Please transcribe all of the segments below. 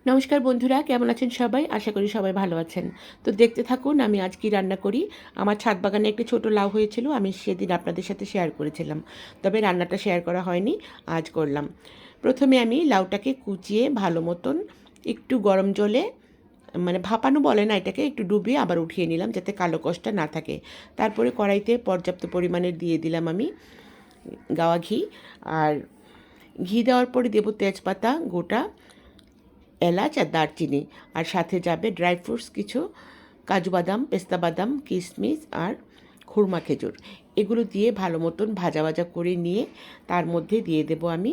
নমস্কার বন্ধুরা, কেমন আছেন সবাই? আশা করি সবাই ভালো আছেন। তো দেখতে থাকুন আমি আজ কী রান্না করি। আমার ছাদ বাগানে একটি ছোট লাউ হয়েছিল, আমি সেদিন আপনাদের সাথে শেয়ার করেছিলাম। তবে রান্নাটা শেয়ার করা হয়নি, আজ করলাম। প্রথমে আমি লাউটাকে কুচিয়ে ভালো মতন একটু গরম জলে, মানে ভাপানো বলে না এটাকে, একটু ডুবিয়ে আবার উঠিয়ে নিলাম যাতে কালো কষটা না থাকে। তারপরে কড়াইতে পর্যাপ্ত পরিমাণে দিয়ে দিলাম আমি গাওয়া ঘি। আর ঘি দেওয়ার পরে দেবো তেজপাতা গোটা, এলাচ আর দারচিনি, আর সাথে যাবে ড্রাই ফ্রুটস কিছু, কাজু বাদাম, পেস্তা বাদাম, কিশমিশ আর খুরমা খেজুর। এগুলো দিয়ে ভালো মতন ভাজা ভাজা করে নিয়ে তার মধ্যে দিয়ে দেব আমি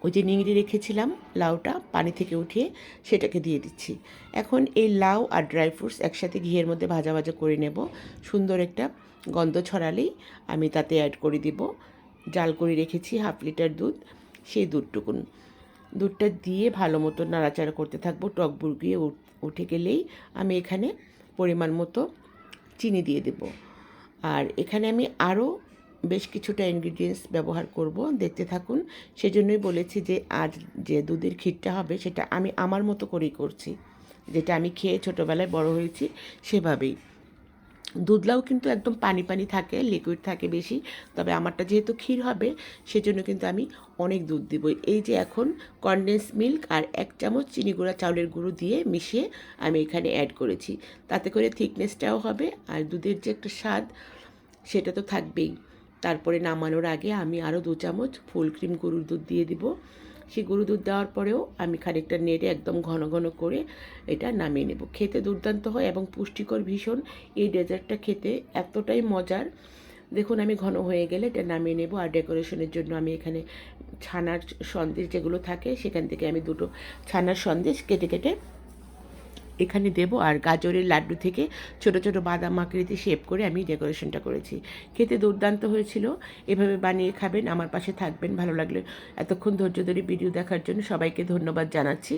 ওই যে নিংড়ে রেখেছিলাম লাউটা পানি থেকে উঠিয়ে, সেটাকে দিয়ে দিচ্ছি। এখন এই লাউ আর ড্রাই ফ্রুটস একসাথে ঘিয়ের মধ্যে ভাজা ভাজা করে নেব। সুন্দর একটা গন্ধ ছড়ালেই আমি তাতে অ্যাড করে দিব জাল করে রেখেছি 1/2 লিটার দুধ, সেই দুধটা দিয়ে ভালো মতো নাড়াচাড়া করতে থাকবো। টক বুড়িয়ে উঠে গেলেই আমি এখানে পরিমাণ মতো চিনি দিয়ে দেব। আর এখানে আমি আরও বেশ কিছুটা ইনগ্রিডিয়েন্টস ব্যবহার করব, দেখতে থাকুন। সেজন্যই বলেছি যে আজ যে দুধের ক্ষীরটা হবে সেটা আমি আমার মতো করেই করছি, যেটা আমি খেয়ে ছোটোবেলায় বড় হয়েছি সেভাবেই। দুধলাও কিন্তু একদম পানি পানি থাকে, লিকুইড থাকে বেশি, তবে আমারটা যেহেতু ক্ষীর হবে সেজন্য কিন্তু আমি অনেক দুধ দিব। এই যে এখন কনডেন্স মিল্ক আর 1 চামচ চিনি গুঁড়া চাউলের গুঁড়ো দিয়ে মিশিয়ে আমি এখানে অ্যাড করেছি, তাতে করে থিকনেসটাও হবে আর দুধের যে একটা স্বাদ সেটা তো থাকবেই। তারপরে নামানোর আগে আমি আরও 2 চামচ ফুল ক্রিম গরুর দুধ দিয়ে দিব। সেই গরুর দুধ দেওয়ার পরেও আমি খানিকটা নেড়ে একদম ঘন ঘন করে এটা নামিয়ে নেব। খেতে দুর্দান্ত হয় এবং পুষ্টিকর ভীষণ। এই ডেজার্টটা খেতে এতটাই মজার। দেখুন আমি ঘন হয়ে গেলে এটা নামিয়ে নেব। আর ডেকোরেশনের জন্য আমি এখানে ছানার সন্দেশ যেগুলো থাকে সেখান থেকে আমি 2টো ছানার সন্দেশ কেটে কেটে এখানে দেব। আর গাজরের লাড্ডু থেকে ছোট ছোট বাদাম আকৃতি শেপ করে আমি ডেকোরেশনটা করেছি। খেতে দুর্দান্ত হয়েছিল। এভাবে বানিয়ে খাবেন, আমার পাশে থাকবেন। ভালো লাগলে এতক্ষণ ধৈর্য ধরে ভিডিও দেখার জন্য সবাইকে ধন্যবাদ জানাচ্ছি।